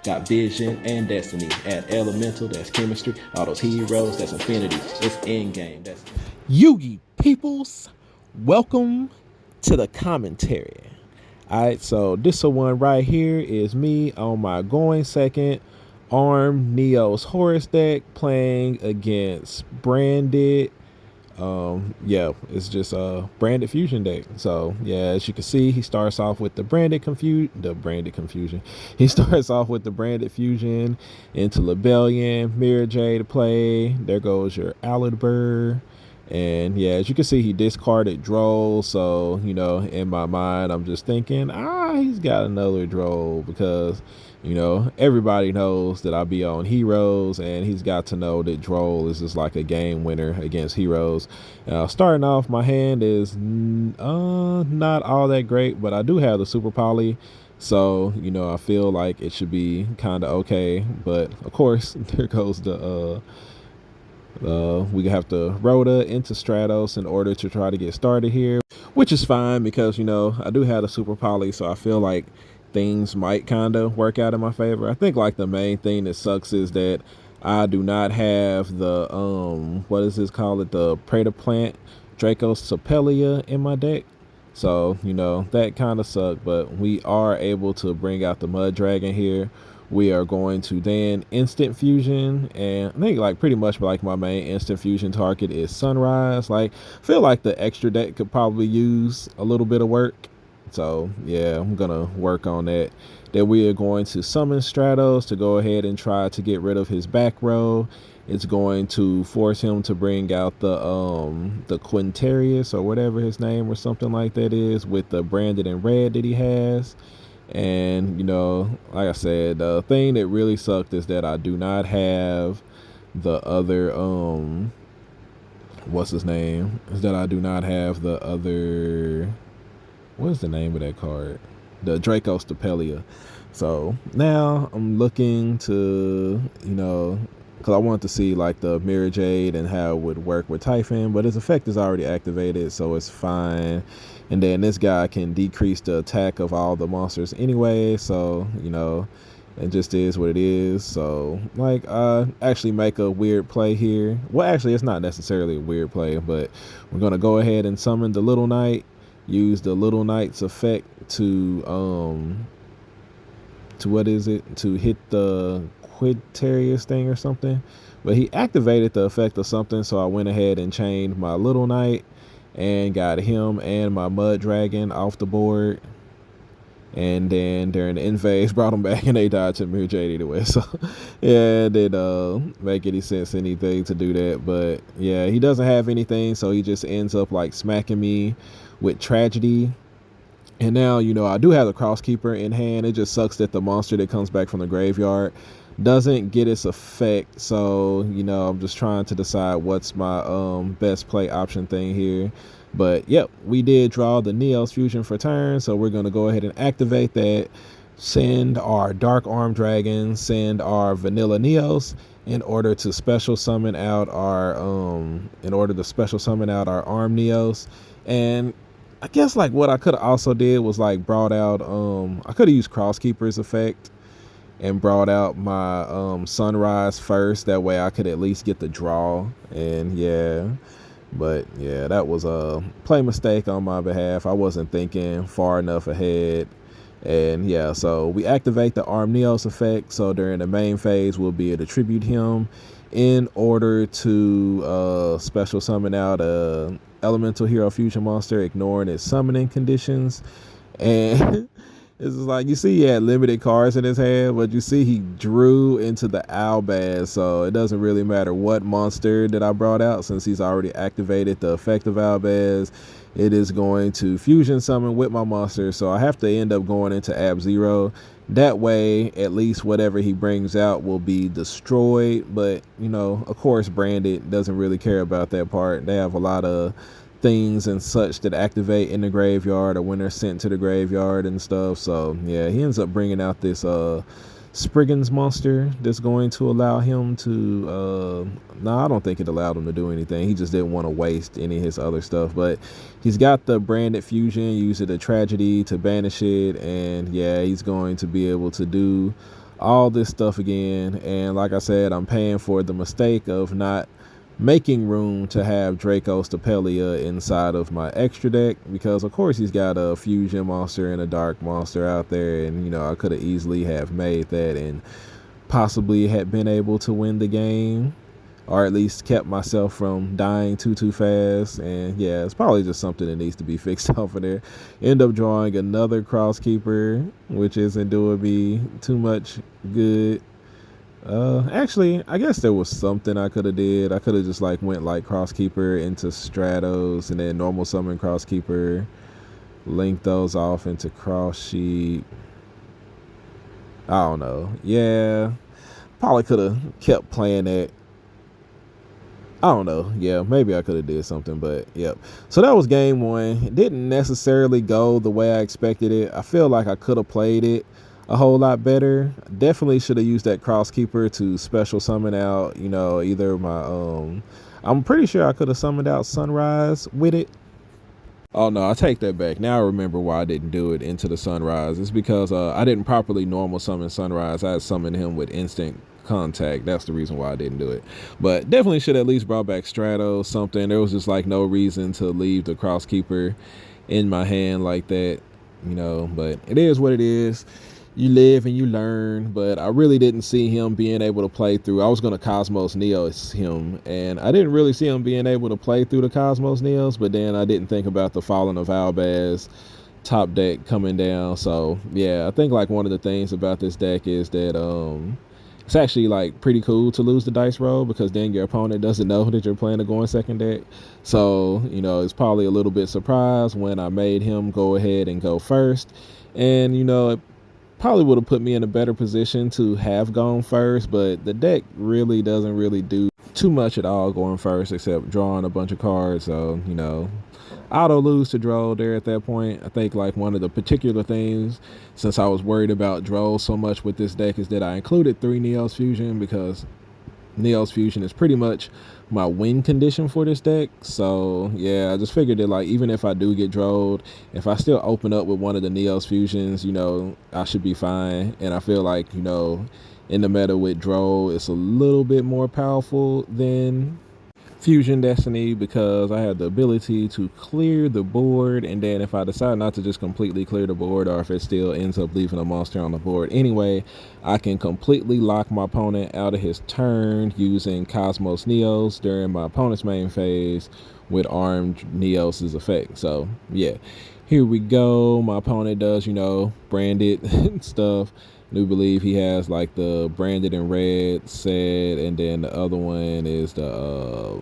Got vision and destiny. Add elemental, that's chemistry. All those heroes, that's infinity. It's endgame. That's Yugi peoples, welcome to the commentary. Alright, so this one right here is me on my going second arm Neo's Horus deck playing against Branded. It's just a Branded Fusion deck. So yeah, as you can see, he starts off with the Branded Confusion. He starts off with the Branded Fusion into Lebellion, Mhero to play. There goes your Alibur. And yeah, as you can see, he discarded Droll. So, you know, in my mind, I'm just thinking, he's got another Droll because, you know, everybody knows that I be on Heroes, and he's got to know that Droll is just like a game winner against Heroes. Starting off, my hand is not all that great, but I do have the Super Poly. So, you know, I feel like it should be kind of okay. But of course, there goes the we have to Rhoda into Stratos in order to try to get started here, which is fine because, you know, I do have the Super Poly, so I feel like things might kind of work out in my favor. I think like the main thing that sucks is that I do not have the what is this called, the Predaplant Dracos Sapelia in my deck. So, you know, that kind of sucked, but we are able to bring out the Mud Dragon here. We are going to then instant fusion, and I think like pretty much like my main instant fusion target is Sunrise. Like, I feel like the extra deck could probably use a little bit of work. So yeah, I'm gonna work on that. Then we are going to summon Stratos to go ahead and try to get rid of his back row. It's going to force him to bring out the Quintarius or whatever his name or something like that is with the Branded in red that he has. And, you know, like I said, the thing that really sucked is that I do not have the other, what's his name? Is that I do not have the other, what is the name of that card? The Dracos Stapelia. So now I'm looking to, you know, because I wanted to see like the Mirror Jade and how it would work with Typhon, but his effect is already activated, so it's fine. And then this guy can decrease the attack of all the monsters anyway, so, you know, it just is what it is. So, like, actually make a weird play here. Well, actually, it's not necessarily a weird play, but we're going to go ahead and summon the Little Knight, use the Little Knight's effect to what is it? To hit the Quintarius thing or something. But he activated the effect of something, so I went ahead and chained my Little Knight and got him and my Mud Dragon off the board. And then during the end phase, brought them back and they died to Mirror Jade anyway. So yeah, it didn't make any sense anything to do that. But yeah, he doesn't have anything, so he just ends up like smacking me with Tragedy. And now, you know, I do have the Crosskeeper in hand. It just sucks that the monster that comes back from the graveyard doesn't get its effect. So, you know, I'm just trying to decide what's my best play option thing here. But yep, we did draw the Neos Fusion for turn, so we're going to go ahead and activate that, send our Dark Arm Dragon, send our Vanilla Neos in order to special summon out our Arm Neos. And I guess like what I could have also did was like brought out I could have used Crosskeeper's effect and brought out my Sunrise first. That way I could at least get the draw. And yeah, but yeah, that was a play mistake on my behalf. I wasn't thinking far enough ahead. And yeah, so we activate the Arm Neos effect, so during the main phase we'll be able to tribute him in order to special summon out a elemental hero fusion monster, ignoring its summoning conditions. And it's like, you see he had limited cards in his hand, but you see he drew into the Albaz, so it doesn't really matter what monster that I brought out since he's already activated the effect of Albaz. It is going to fusion summon with my monster, so I have to end up going into Ab-Zero. That way, at least whatever he brings out will be destroyed. But, you know, of course, Branded doesn't really care about that part. They have a lot of things and such that activate in the graveyard or when they're sent to the graveyard and stuff. So, yeah, he ends up bringing out this Spriggan's monster that's going to allow him to I don't think it allowed him to do anything. He just didn't want to waste any of his other stuff. But he's got the Branded Fusion, use it a Tragedy to banish it, and yeah, he's going to be able to do all this stuff again. And like I said, I'm paying for the mistake of not making room to have Draco Stapelia inside of my extra deck, because of course he's got a fusion monster and a dark monster out there, and you know, I could have easily have made that and possibly had been able to win the game, or at least kept myself from dying too fast. And yeah, it's probably just something that needs to be fixed over there. End up drawing another Crosskeeper, which isn't doing me too much good. Actually, I guess there was something I could have did. I could have just like went like Crosskeeper into Stratos and then normal summon Crosskeeper, link those off into Cross Sheet. I don't know. Yeah, probably could have kept playing that. I don't know. Yeah, maybe I could have did something, but yep. So that was game one. It didn't necessarily go the way I expected it. I feel like I could have played it a whole lot better. Definitely should have used that Crosskeeper to special summon out, you know, either my I'm pretty sure I could have summoned out Sunrise with it. Oh no, I take that back. Now I remember why I didn't do it into the Sunrise. It's because I didn't properly normal summon Sunrise. I had summoned him with instant contact. That's the reason why I didn't do it. But definitely should at least brought back Stratos, something. There was just like no reason to leave the Crosskeeper in my hand like that, you know. But it is what it is. You live and you learn. But I really didn't see him being able to play through. I was going to Cosmos Neos him, and I didn't really see him being able to play through the Cosmos Neos. But then I didn't think about the Fallen of Albaz top deck coming down. So yeah, I think like one of the things about this deck is that it's actually like pretty cool to lose the dice roll, because then your opponent doesn't know that you're playing a going second deck. So, you know, it's probably a little bit surprised when I made him go ahead and go first. And, you know, it probably would have put me in a better position to have gone first, but the deck really doesn't really do too much at all going first except drawing a bunch of cards. So, you know, auto lose to Droll there at that point. I think like one of the particular things, since I was worried about Droll so much with this deck, is that I included 3 Neos Fusion, because Neos Fusion is pretty much my win condition for this deck. So yeah, I just figured that like even if I do get Drolled, if I still open up with one of the Neos Fusions, you know, I should be fine. And I feel like, you know, in the meta with Droll, it's a little bit more powerful than Fusion Destiny, because I have the ability to clear the board, and then if I decide not to just completely clear the board, or if it still ends up leaving a monster on the board anyway, I can completely lock my opponent out of his turn using Cosmos Neos during my opponent's main phase with armed Neos' effect. So yeah, here we go. My opponent does, you know, branded stuff. I do believe he has like the branded in red set, and then the other one is the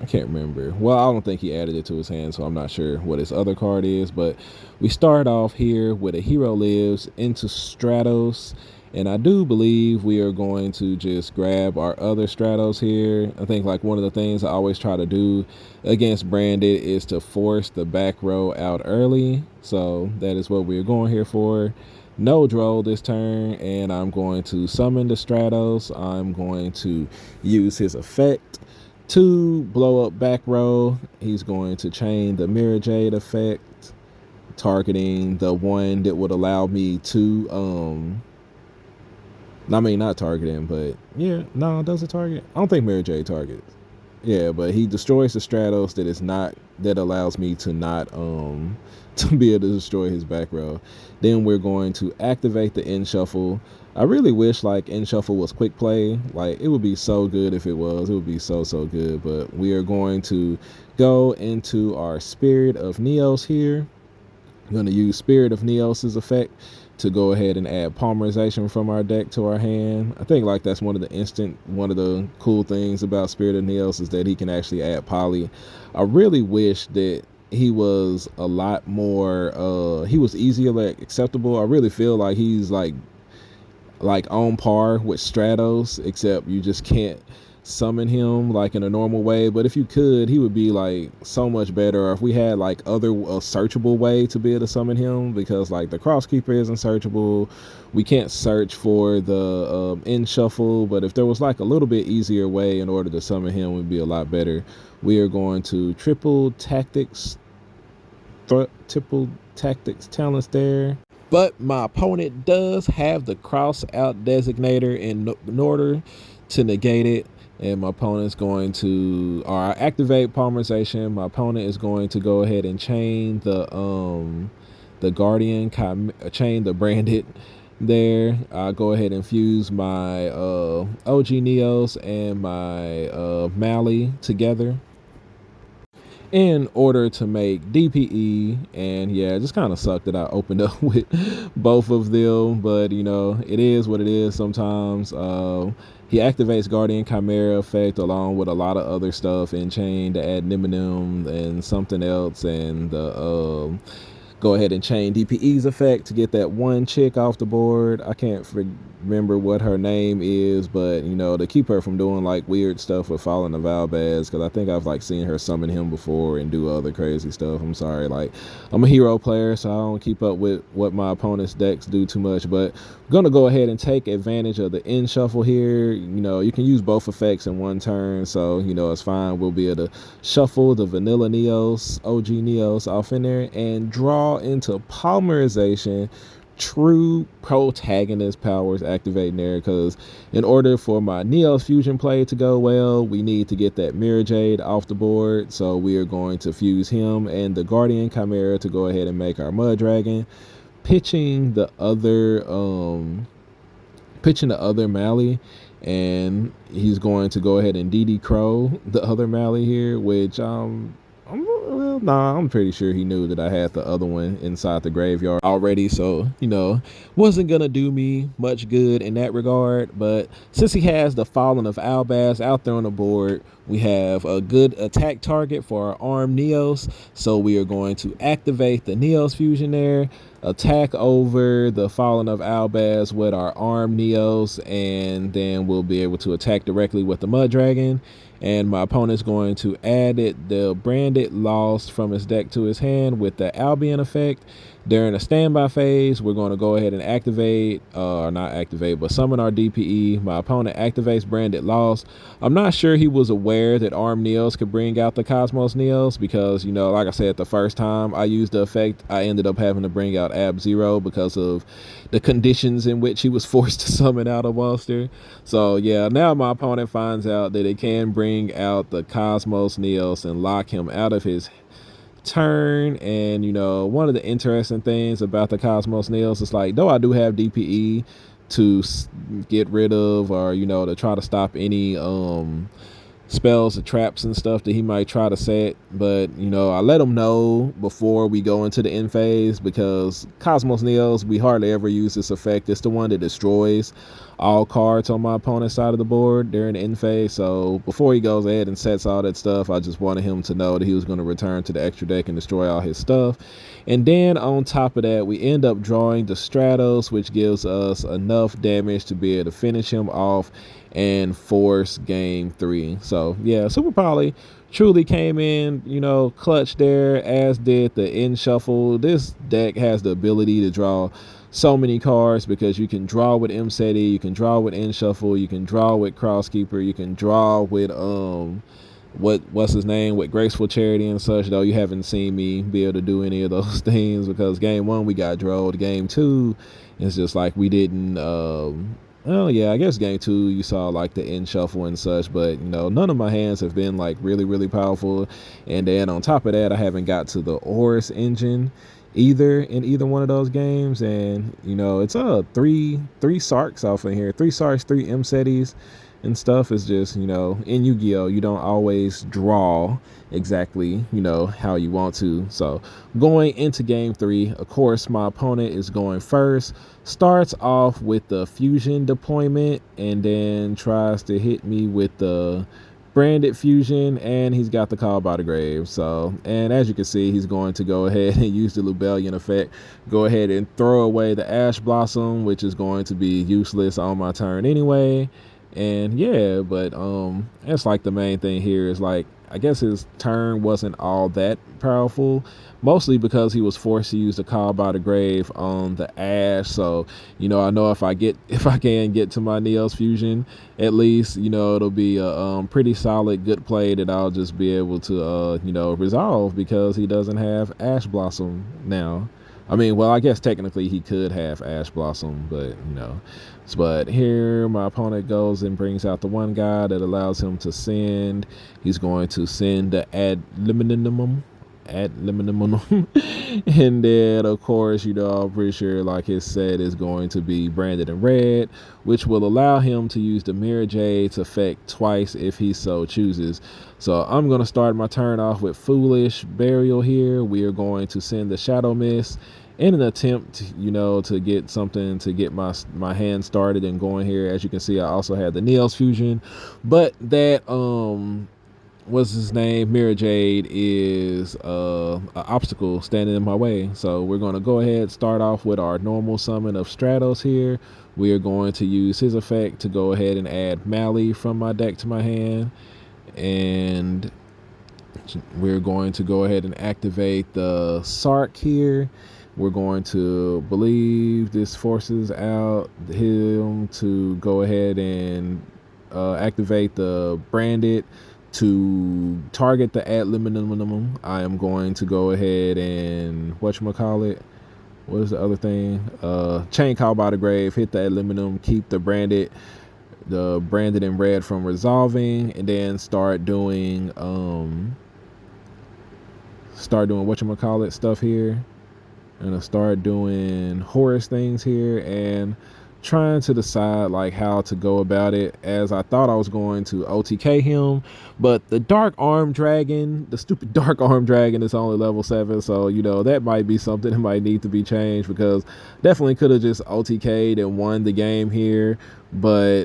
I can't remember. Well, I don't think he added it to his hand, so I'm not sure what his other card is. But we start off here with a Hero Lives into Stratos, and I do believe we are going to just grab our other Stratos here. I think like one of the things I always try to do against Branded is to force the back row out early. So that is what we're going here for. No Droll this turn, and I'm going to summon the Stratos. I'm going to use his effect to blow up back row. He's going to chain the Mirror Jade effect, targeting the one that would allow me to I mean, not targeting, but yeah, no, does it target? I don't think Mirror Jade targets. Yeah, but he destroys the Stratos that allows me to not to be able to destroy his back row. Then we're going to activate the end shuffle. I really wish like end shuffle was quick play. Like it would be so good if it was. It would be so good. But we are going to go into our Spirit of Neos here. I'm going to use Spirit of Neos' effect to go ahead and add Polymerization from our deck to our hand. I think like that's one of the cool things about Spirit of Neos is that he can actually add poly. I really wish that he was a lot more he was easier like acceptable. I really feel like he's like on par with Stratos, except you just can't summon him like in a normal way. But if you could, he would be like so much better. Or if we had like a searchable way to be able to summon him, because like the Crosskeeper isn't searchable, we can't search for the end shuffle. But if there was like a little bit easier way in order to summon him, it would be a lot better. We are going to triple tactics talents there. But my opponent does have the cross out designator in order to negate it. And my opponent's going to, or I activate polymerization. My opponent is going to go ahead and chain the Guardian, chain the Branded there. I'll go ahead and fuse my OG Neos and my Mali together in order to make DPE. And yeah, it just kind of sucked that I opened up with both of them, but you know, it is what it is sometimes. He activates Guardian Chimera effect along with a lot of other stuff in chain to add Niminem and something else, and go ahead and chain DPE's effect to get that one chick off the board. I can't remember what her name is, but you know, to keep her from doing like weird stuff with Fallen of Albaz, because I think I've like seen her summon him before and do other crazy stuff. I'm sorry, like I'm a hero player, so I don't keep up with what my opponent's decks do too much, but I'm gonna go ahead and take advantage of the end shuffle here. You know, you can use both effects in one turn, so you know, it's fine. We'll be able to shuffle the vanilla Neos, OG Neos off in there and draw into polymerization. True protagonist powers activating there, because in order for my Neos fusion play to go well, we need to get that Mirror Jade off the board. So we are going to fuse him and the Guardian Chimera to go ahead and make our Mud Dragon, pitching the other Mali, and he's going to go ahead and DD Crow the other Mali here, which I'm pretty sure he knew that I had the other one inside the graveyard already, so you know, wasn't gonna do me much good in that regard. But since he has the Fallen of Albaz out there on the board, we have a good attack target for our armed Neos, so we are going to activate the Neos fusion there, attack over the Fallen of Albaz with our armed Neos, and then we'll be able to attack directly with the Mud Dragon. And my opponent's going to add the Branded Lost from his deck to his hand with the Albion effect. During a standby phase, we're going to go ahead and activate, not activate, but summon our DPE. My opponent activates Branded Lost. I'm not sure he was aware that Armed Neos could bring out the Cosmos Neos, because, you know, like I said, the first time I used the effect, I ended up having to bring out Ab-Zero because of the conditions in which he was forced to summon out a monster. So yeah, now my opponent finds out that it can bring out the Cosmos Neos and lock him out of his turn. And you know, one of the interesting things about the Cosmos Neos is, like, though I do have DPE to get rid of, or you know, to try to stop any spells or traps and stuff that he might try to set, but you know, I let him know before we go into the end phase, because Cosmos Neos, we hardly ever use this effect. It's the one that destroys all cards on my opponent's side of the board during the end phase. So before he goes ahead and sets all that stuff, I just wanted him to know that he was going to return to the extra deck and destroy all his stuff. And then on top of that, we end up drawing the Stratos, which gives us enough damage to be able to finish him off and force game 3. So yeah, Super Poly truly came in, you know, clutch there, as did the end shuffle. This deck has the ability to draw so many cards, because you can draw with MSETI, you can draw with end shuffle, you can draw with Crosskeeper, you can draw with what's his name, with Graceful Charity and such, though you haven't seen me be able to do any of those things, because game 1 we got drawed. Game 2 it's just like we didn't oh yeah, I guess game 2 you saw like the end shuffle and such, but you know, none of my hands have been like really powerful. And then on top of that, I haven't got to the Horus engine either in either one of those games. And you know, it's three Sarks off in here, 3 Sarks, 3 MSETIs and stuff. Is just, you know, in Yu-Gi-Oh you don't always draw exactly, you know, how you want to. So going into game 3, of course my opponent is going first, starts off with the fusion deployment, and then tries to hit me with the Branded fusion, and he's got the Call by the Grave. So, and as you can see, he's going to go ahead and use the Lubellion effect, go ahead and throw away the Ash Blossom, which is going to be useless on my turn anyway. And yeah, but that's like the main thing here is, like, I guess his turn wasn't all that powerful, mostly because he was forced to use the Call by the Grave on the Ash. So, you know, I know if I can get to my Neos fusion, at least, you know, it'll be a pretty solid good play that I'll just be able to you know, resolve, because he doesn't have Ash Blossom now. I mean, well, I guess technically he could have Ash Blossom, but you know. But here my opponent goes and brings out the one guy that allows him to send. He's going to send the ad liminimum. And then of course, you know, I'm pretty sure like his set is going to be branded in red, which will allow him to use the Mirror Jade's effect twice if he so chooses. So I'm going to start my turn off with Foolish Burial here. We are going to send the Shadow Mist in an attempt, you know, to get something to get my hand started and going here. As you can see, I also had the Neos Fusion, but that what's his name, Mirror Jade is an obstacle standing in my way. So we're going to go ahead, start off with our normal summon of Stratos here. We are going to use his effect to go ahead and add Mally from my deck to my hand, and we're going to go ahead and activate the Sark here. We're going to believe this forces out him to go ahead and activate the Branded to target the ad liminimum. I am going to go ahead and whatchamacallit, what is the other thing? Chain Call by the Grave, hit the ad liminimum, keep the Branded in red from resolving, and then start doing whatchamacallit stuff here. And I start doing Horus things here and trying to decide like how to go about it, as I thought I was going to OTK him, but the Dark Arm Dragon, the stupid Dark Arm Dragon, is only level 7, so you know that might be something that might need to be changed, because definitely could have just OTK'd and won the game here. But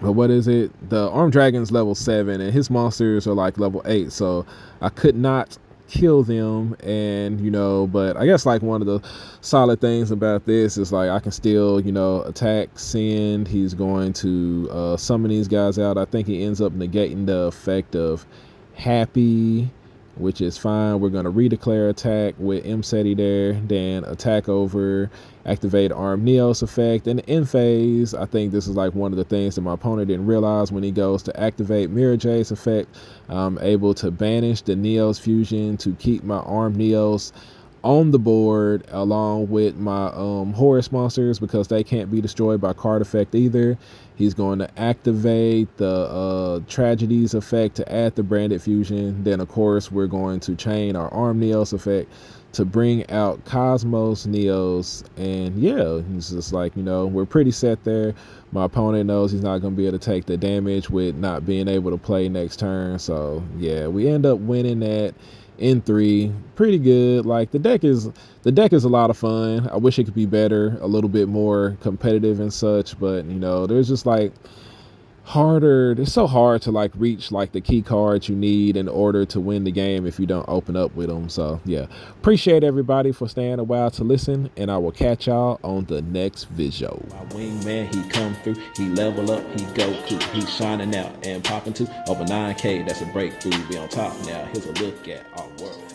what is it? The Arm Dragon's level 7 and his monsters are like level 8, so I could not kill them. And you know, but I guess like one of the solid things about this is like I can still, you know, attack, send. He's going to summon these guys out. I think he ends up negating the effect of Happy, which is fine. We're going to redeclare attack with M-SETI there, then attack over, activate Arm Neos effect, and in phase, I think this is like one of the things that my opponent didn't realize. When he goes to activate Mirror Jade's effect, I'm able to banish the Neos Fusion to keep my Arm Neos on the board along with my Horus monsters, because they can't be destroyed by card effect either. He's going to activate the Tragedies effect to add the Branded Fusion. Then of course we're going to chain our Arm Neos effect to bring out Cosmo Neos. And yeah, it's just like, you know, we're pretty set there. My opponent knows he's not going to be able to take the damage with not being able to play next turn. So yeah, we end up winning that in 3. Pretty good. Like the deck is a lot of fun. I wish it could be better, a little bit more competitive and such, but you know, there's just like it's so hard to like reach like the key cards you need in order to win the game if you don't open up with them. So yeah, appreciate everybody for staying a while to listen, and I will catch y'all on the next video. My wingman, he come through, he level up, he Goku, he shining out and popping to over 9K. That's a breakthrough. We on top now. Here's a look at our world.